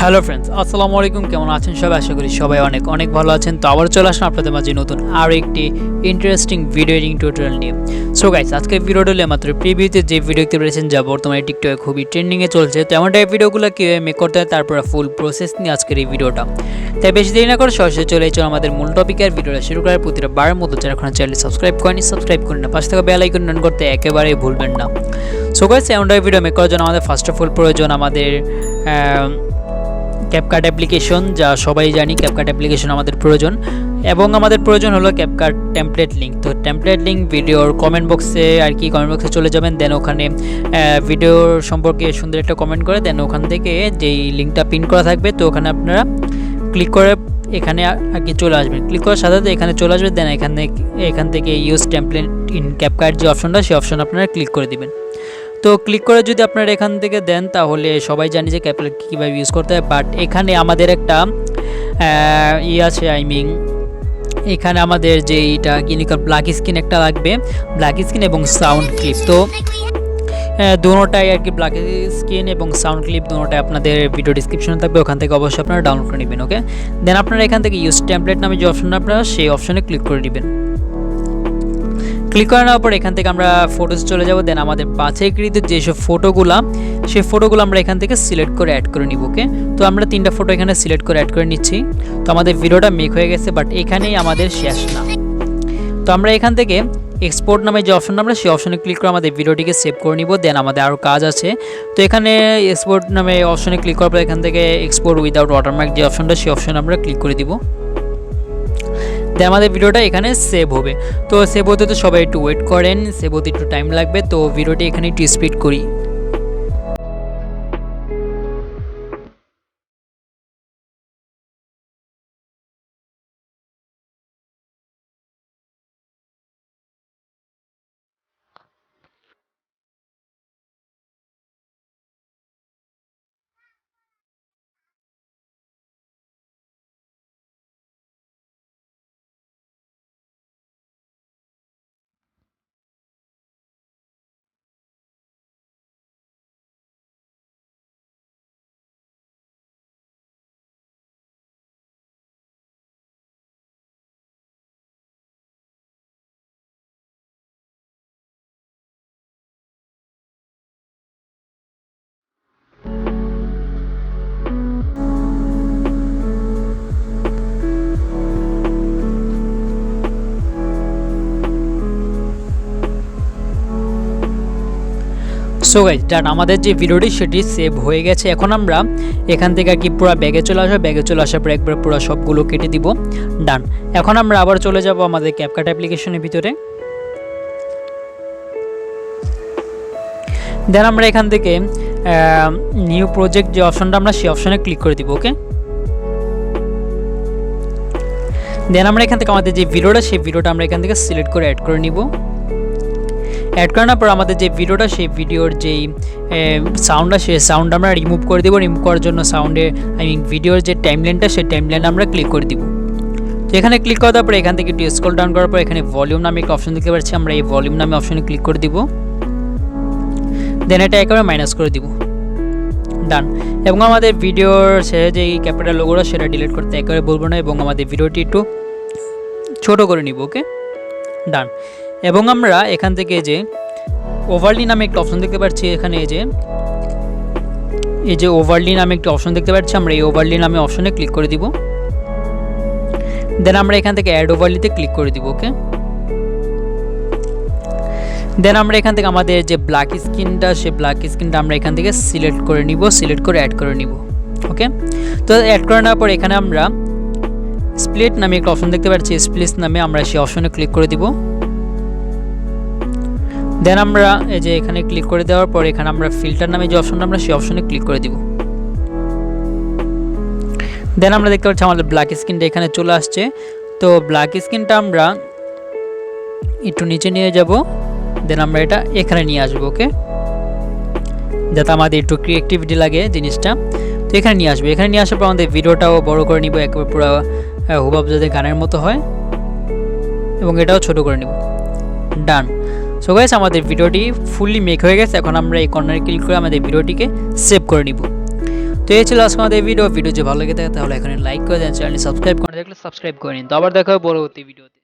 Hello friends, আসসালামু আলাইকুম। কেমন আছেন সবাই? আশা করি সবাই অনেক অনেক ভালো আছেন। তো আবার চলে আসলাম আপনাদের মাঝে নতুন আর একটি ইন্টারেস্টিং ভিডিও এডিটিং টিউটোরিয়াল নিয়ে। সো গাইস, আজকের ভিডিওটা হলো মাত্র প্রিভিউতে যে ভিডিও দেখতে পেরেছেন যা বর্তমানে টিকটকে খুবই ট্রেন্ডিংয়ে চলছে। তো এমন টাইপ ভিডিওগুলো কীভাবে মেক করতে হয় তারপর ফুল প্রসেস নিয়ে আজকের এই ভিডিওটা। তাই বেশি দেরি না করে সরাসরি চলে চলো আমাদের মূল টপিকের ভিডিওটা শুরু করার প্রতিটা বারের মতো যারা এখন চ্যানেল সাবস্ক্রাইব করেনি সাবস্ক্রাইব করে না, পাশে থাকা বেল আইকন অন করতে একেবারেই ভুলবেন না। সো গাইস, এমন টাইপ ভিডিও মেক করার জন্য আমাদের ফার্স্ট অফ অল প্রয়োজন আমাদের ক্যাপকাট অ্যাপ্লিকেশন, যা সবাই জানি ক্যাপকাট অ্যাপ্লিকেশন আমাদের প্রয়োজন, এবং আমাদের প্রয়োজন হলো ক্যাপকাট টেমপ্লেট লিঙ্ক। তো টেমপ্লেট লিঙ্ক ভিডিওর কমেন্ট বক্সে কমেন্ট বক্সে চলে যাবেন, দেন ওখানে ভিডিওর সম্পর্কে সুন্দর একটা কমেন্ট করে দেন ওখান থেকে যেই লিঙ্কটা পিন করা থাকবে তো ওখানে আপনারা ক্লিক করে এখানে চলে আসবেন। ক্লিক করার সাথে সাথে এখানে চলে আসবে, দেন এখান থেকে ইউজ টেমপ্লেট ইন ক্যাপকাট যে অপশনটা সেই অপশন আপনারা ক্লিক করে দিবেন। তো ক্লিক করে যদি আপনারা এখান থেকে দেন তাহলে সবাই জানি যে ক্যাপকাট কীভাবে ইউজ করতে হয়। বাট এখানে আমাদের একটা আছে, এখানে আমাদের যে এইটা কিনিকাল ব্ল্যাক স্ক্রিন একটা লাগবে, ব্ল্যাক স্ক্রিন এবং সাউন্ড ক্লিপ। তো দুটোটাই ব্ল্যাক স্ক্রিন এবং সাউন্ড ক্লিপ দুটোটাই আপনাদের ভিডিও ডিসক্রিপশনে থাকবে, ওখান থেকে অবশ্যই আপনারা ডাউনলোড করে নেবেন। ওকে, দেন আপনারা এখান থেকে ইউজ টেমপ্লেট নামে যে অপশন আপনারা সেই অপশনে ক্লিক করে নেবেন। ক্লিক করে নেওয়ার পর এখান থেকে আমরা ফটোস চলে যাব, দেন আমাদের বাছাইকৃত যেসব ফটোগুলো সেই ফটোগুলো আমরা এখান থেকে সিলেক্ট করে অ্যাড করে নিব। ওকে, তো আমরা 3টা ফটো এখানে সিলেক্ট করে অ্যাড করে নিচ্ছি। তো আমাদের ভিডিওটা মেক হয়ে গেছে, বাট এখানেই আমাদের শেষ না। তো আমরা এখান থেকে এক্সপোর্ট নামে যে অপশনটা আমরা সেই অপশনে ক্লিক করে আমাদের ভিডিওটিকে সেভ করে নিব। দেন আমাদের আরও কাজ আছে। তো এখানে এক্সপোর্ট নামে অপশনে ক্লিক করার পর এখান থেকে এক্সপোর্ট উইদাউট ওয়াটারমার্ক যে অপশনটা সেই অপশনে আমরা ক্লিক করে দিব। দেন আমাদের ভিডিওটা এখানে সেভ হবে। তো সেভ হতে তো সবাই একটু ওয়েট করেন, সেভ হতে একটু টাইম লাগবে। তো ভিডিওটি এখানে একটু স্পিড করি। সো গাইস, ডান, আমাদের যে ভিডিওটি সেটি সেভ হয়ে গেছে। এখন আমরা এখান থেকে পুরো ব্যাগে চলে আসবো, ব্যাগে চলে আসার পর একবার পুরো সবগুলো কেটে দিব। ডান, এখন আমরা আবার চলে যাব আমাদের ক্যাপকাট অ্যাপ্লিকেশনের ভিতরে। দেন আমরা এখান থেকে নিউ প্রজেক্ট যে অপশনটা আমরা সেই অপশনে ক্লিক করে দিব। ওকে, দেন আমরা এখান থেকে আমাদের যে ভিডিওটা সেই ভিডিওটা আমরা এখান থেকে সিলেক্ট করে অ্যাড করে নিব। অ্যাড করার পর আমাদের যে ভিডিওটা সেই ভিডিওর যেই সাউন্ডটা সেই সাউন্ড আমরা রিমুভ করে দেবো। রিমুভ করার জন্য ভিডিওর যে টাইমলাইনটা সেই টাইমলাইন আমরা ক্লিক করে দিব। তো এখানে ক্লিক করার পর এখান থেকে একটু স্ক্রল ডাউন করার পর এখানে ভলিউম নামে একটা অপশন দেখতে পাচ্ছি, আমরা এই ভলিউম নামে অপশনে ক্লিক করে দিব। দেন এটা একেবারে মাইনাস করে দিব। ডান, এবং আমাদের ভিডিওর শেষে যে ক্যাপিটাল লোগোটা সেটা ডিলিট করতে একেবারে বলবো না, এবং আমাদের ভিডিওটি একটু ছোট করে নিব। ওকে, ডান, এবং আমরা এখান থেকে যে ওভারলি নামে একটা অপশন দেখতে পাচ্ছি, এখানে এই যে ওভারলি নামে একটা অপশন দেখতে পাচ্ছি, আমরা এই ওভারলি নামে অপশনে ক্লিক করে দিব। দেন আমরা এখান থেকে অ্যাড ওভারলিতে ক্লিক করে দিব। ওকে, দেন আমরা এখান থেকে আমাদের যে ব্ল্যাক স্ক্রিনটা সেই ব্ল্যাক স্ক্রিনটা আমরা এখান থেকে সিলেক্ট করে নিব, সিলেক্ট করে অ্যাড করে নিব। ওকে, তো অ্যাড করে নেওয়ার পর এখানে আমরা স্প্লিট নামে একটা অপশন দেখতে পাচ্ছি, স্প্লিট নামে আমরা সেই অপশনে ক্লিক করে দিব। দেন আমরা এই যে এখানে ক্লিক করে দেওয়ার পর এখানে আমরা ফিল্টার নামে যে অপশনটা আমরা সেই অপশনে ক্লিক করে দিব। দেন আমরা দেখতে পাচ্ছি আমাদের ব্ল্যাক স্ক্রিনটা এখানে চলে আসছে। তো ব্ল্যাক স্ক্রিনটা আমরা একটু নিচে নিয়ে যাব, দেন আমরা এটা এখানে নিয়ে আসবো। ওকে, যাতে আমাদের একটু ক্রিয়েটিভিটি লাগে জিনিসটা। তো এখানে নিয়ে আসবো, এখানে নিয়ে আসার পর আমাদের ভিডিওটাও বড় করে নিব, একেবারে পুরো হুবহু যাতে গানের মতো হয়, এবং এটাও ছোট করে নিব। ডান, সো গাইস, আমাদের ভিডিওটি ফুললি মেক হয়ে গেছে। এখন আমরা এই কর্নারে ক্লিক করে আমাদের ভিডিওটিকে সেভ করে নিব। তো এই ছিল আজকে আমাদের ভিডিও যে ভালো লেগে থাকে তাহলে এখানে লাইক করে দেন, চ্যানেলটি সাবস্ক্রাইব করে দেখলে সাবস্ক্রাইব করে নিন। তো আবার দেখা হবে পরবর্তী ভিডিওতে।